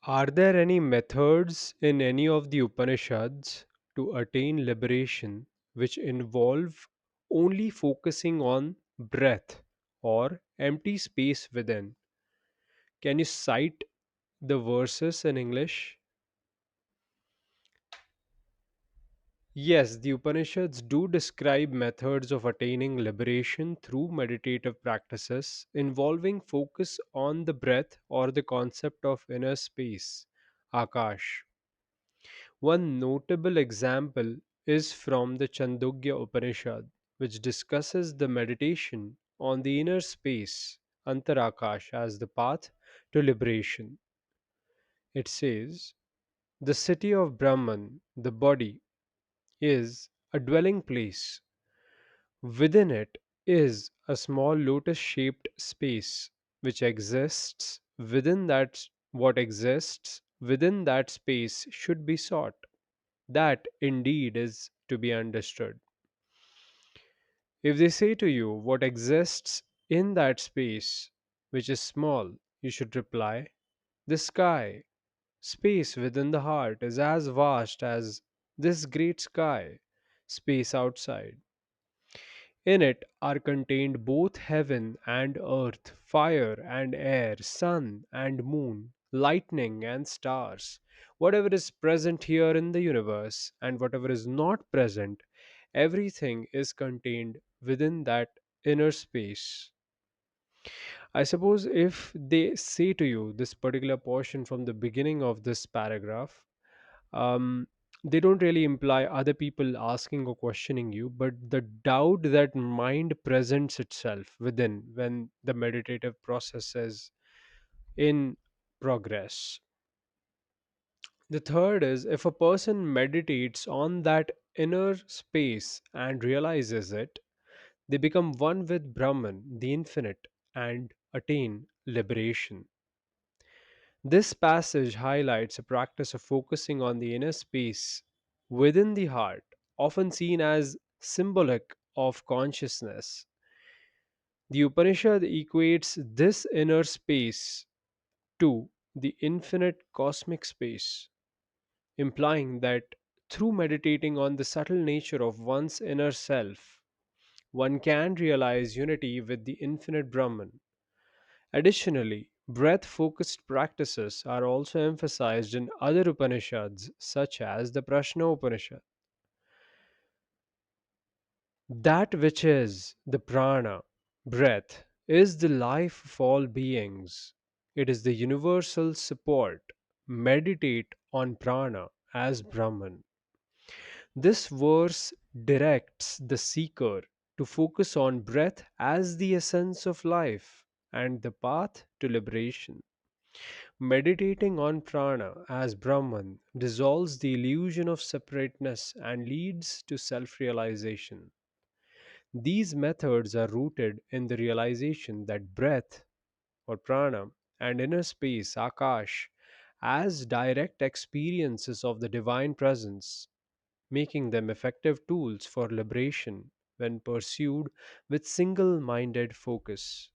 Are there any methods in any of the Upanishads to attain liberation which involve only focusing on breath or empty space within? Can you cite the verses in English? Yes, the Upanishads do describe methods of attaining liberation through meditative practices involving focus on the breath or the concept of inner space, Akash. One notable example is from the Chandogya Upanishad, which discusses the meditation on the inner space, Antarakash, as the path to liberation. It says, the city of Brahman, the body, is a dwelling place. Within it is a small lotus shaped space which exists within that what exists within that space should be sought. That indeed is to be understood. If they say to you what exists in that space, which is small, you should reply, the sky, space within the heart, is as vast as this great sky, space outside. In it are contained both heaven and earth, fire and air, sun and moon, lightning and stars. Whatever is present here in the universe and whatever is not present, everything is contained within that inner space. I suppose if they say to you this particular portion from the beginning of this paragraph, um, they don't really imply other people asking or questioning you, but the doubt that mind presents itself within when the meditative process is in progress. The third is if a person meditates on that inner space and realizes it, they become one with Brahman, the infinite, and attain liberation. This passage highlights a practice of focusing on the inner space within the heart, often seen as symbolic of consciousness. The Upanishad equates this inner space to the infinite cosmic space, implying that through meditating on the subtle nature of one's inner self, one can realize unity with the infinite Brahman. Additionally, breath focused practices are also emphasized in other Upanishads, such as the Prashna Upanishad. That which is the prana, breath, is the life of all beings. It is the universal support. Meditate on prana as Brahman. This verse directs the seeker to focus on breath as the essence of life and the path to liberation. Meditating on prana as Brahman dissolves the illusion of separateness and leads to self realization. These methods are rooted in the realization that breath or prana and inner space, akash, as direct experiences of the divine presence, making them effective tools for liberation when pursued with single minded focus.